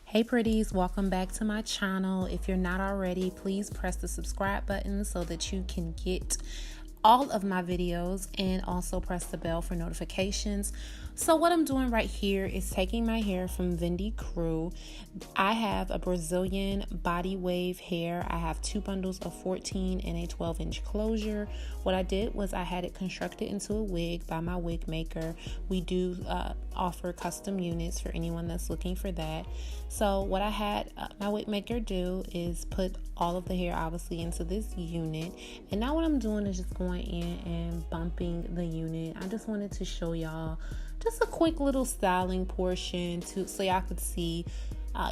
Hey pretties, welcome back to my channel. If you're not already, please press the subscribe button so that you can get all of my videos and also press the bell for notifications. So what I'm doing right here is taking my hair from Vendi Cru. I have a Brazilian body wave hair. I have two bundles of 14 and a 12-inch closure. What I did was I had it constructed into a wig by my wig maker. We do offer custom units for anyone that's looking for that. So what I had my wig maker do is put all of the hair obviously into this unit, and now what I'm doing is just going in and bumping the unit. I just wanted to show y'all just a quick little styling portion so y'all could see.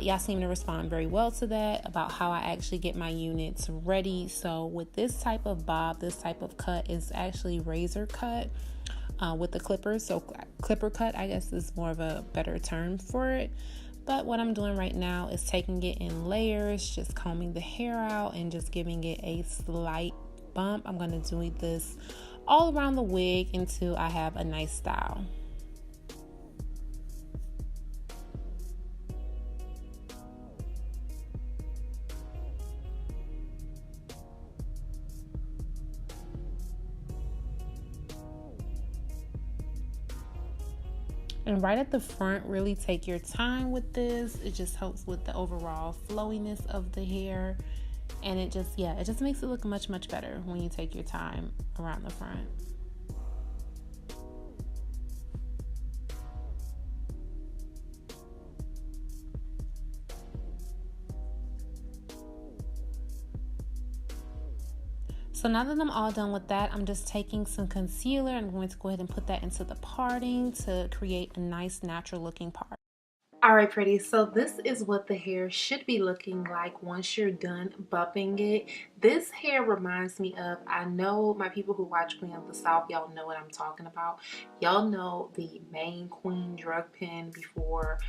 Y'all seem to respond very well to that about how I actually get my units ready. So with this type of bob, this type of cut is actually razor cut with the clippers. So clipper cut, I guess, is more of a better term for it. But what I'm doing right now is taking it in layers, just combing the hair out and just giving it a slight bump. I'm going to do this all around the wig until I have a nice style. And right at the front, really take your time with this. It just helps with the overall flowiness of the hair. And it just makes it look much, much better when you take your time around the front. So now that I'm all done with that, I'm just taking some concealer and I'm going to go ahead and put that into the parting to create a nice natural looking part. Alright pretty, so this is what the hair should be looking like once you're done bumping it. This hair reminds me of, I know my people who watch Queen of the South, y'all know what I'm talking about. Y'all know the main queen drug pen before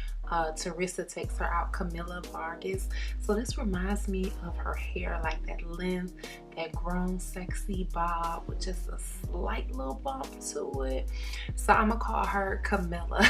Teresa takes her out, Camilla Vargas. So this reminds me of her hair, like that length, that grown sexy bob with just a slight little bump to it. So I'm gonna call her Camilla.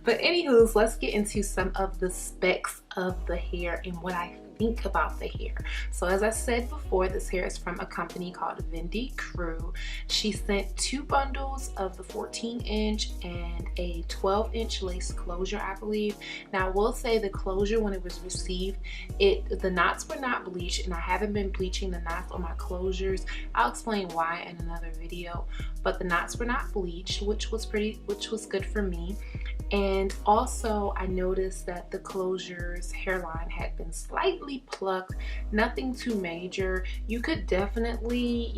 But anywho's, let's get into some of the specs of the hair and what I think about the hair. So as I said before, this hair is from a company called Vendi Cru. She sent two bundles of the 14-inch and a 12-inch lace closure, I believe. Now I will say the closure, when it was received, the knots were not bleached, and I haven't been bleaching the knots on my closures. I'll explain why in another video, but the knots were not bleached, which was good for me. And also I noticed that the closure's hairline had been slightly plucked, nothing too major. You could definitely,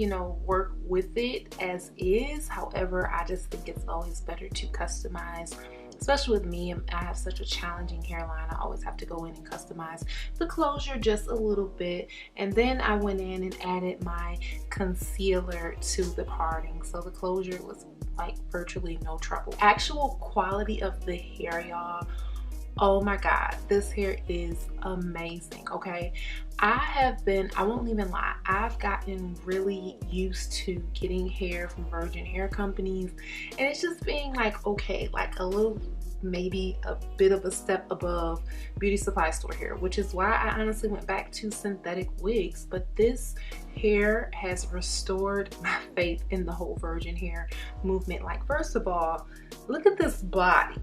work with it as is. However, I just think it's always better to customize, especially with me. I have such a challenging hairline. I always have to go in and customize the closure just a little bit. And then I went in and added my concealer to the parting, so the closure was like virtually no trouble. Actual quality of the hair, y'all, oh my god, this hair is amazing. Okay, I won't even lie, I've gotten really used to getting hair from virgin hair companies, and it's just being like, okay, like a little, maybe a bit of a step above beauty supply store hair, which is why I honestly went back to synthetic wigs. But this hair has restored my faith in the whole virgin hair movement. Like, first of all, look at this body.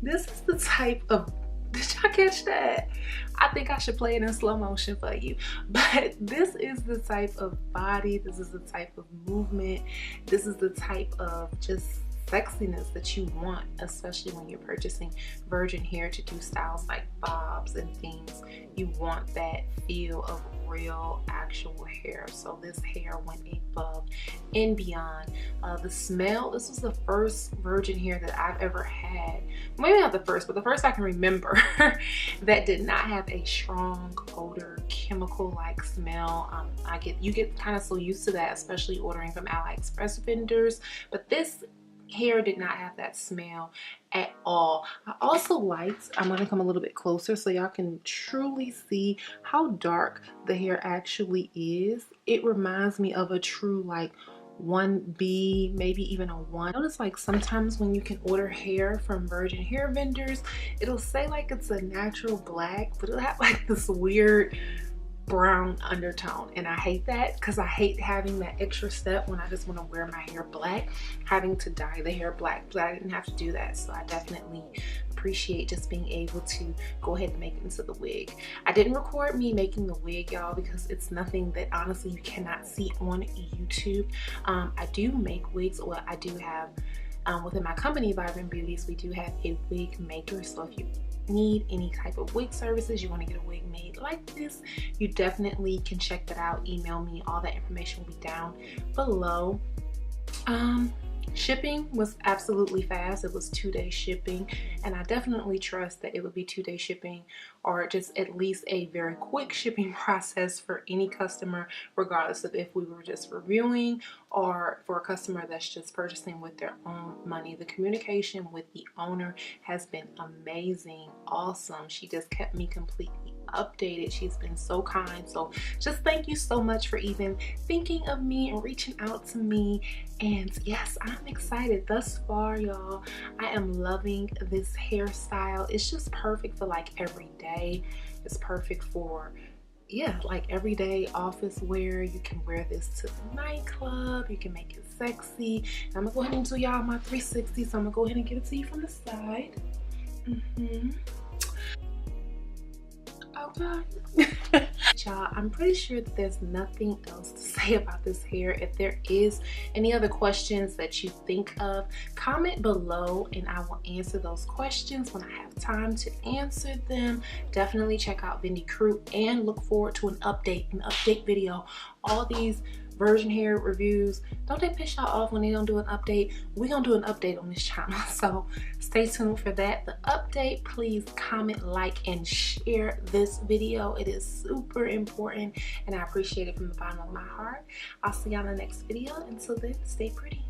This is the type of, did y'all catch that? I think I should play it in slow motion for you. But this is the type of body, this is the type of movement, this is the type of just sexiness that you want, especially when you're purchasing virgin hair to do styles like bobs and things. You want that feel of real actual hair. So this hair went above and beyond. The smell, this was the first virgin hair that I've ever had, maybe not the first, but the first I can remember that did not have a strong odor, chemical like smell. You get kind of so used to that, especially ordering from AliExpress vendors, but this hair did not have that smell at all. I also liked, I'm going to come a little bit closer so y'all can truly see how dark the hair actually is. It reminds me of a true like 1B, maybe even a 1. Notice like sometimes when you can order hair from virgin hair vendors, it'll say like it's a natural black, but it'll have like this weird brown undertone, and I hate that because I hate having that extra step when I just want to wear my hair black, having to dye the hair black, but I didn't have to do that. So I definitely appreciate just being able to go ahead and make it into the wig. I didn't record me making the wig, y'all, because it's nothing that honestly you cannot see on YouTube. I do make wigs, or I do have within my company, Vibrant Beauties, we do have a wig maker. So if you need any type of wig services, you want to get a wig made like this, you definitely can check that out. Email me. All that information will be down below. Shipping was absolutely fast. It was 2-day shipping, and I definitely trust that it would be 2-day shipping, or just at least a very quick shipping process for any customer, regardless of if we were just reviewing or for a customer that's just purchasing with their own money. The communication with the owner has been amazing, awesome. She just kept me completely updated. She's been so kind. So just thank you so much for even thinking of me and reaching out to me. And yes, I'm excited thus far, y'all. I am loving this hairstyle. It's just perfect for like every day. It's perfect for, yeah, like everyday office wear. You can wear this to the nightclub. You can make it sexy. And I'm gonna go ahead and do y'all my 360. So I'm gonna go ahead and give it to you from the side. Okay. Y'all, I'm pretty sure that there's nothing else to say about this hair. If there is any other questions that you think of, comment below and I will answer those questions when I have time to answer them. Definitely check out Vendi Cru and look forward to an update video. All these virgin hair reviews, don't they piss y'all off when they don't do an update? We're gonna do an update on this channel, so stay tuned for that. The update, please comment, like, and share this video. It is super important and I appreciate it from the bottom of my heart. I'll see y'all in the next video. Until then, stay pretty.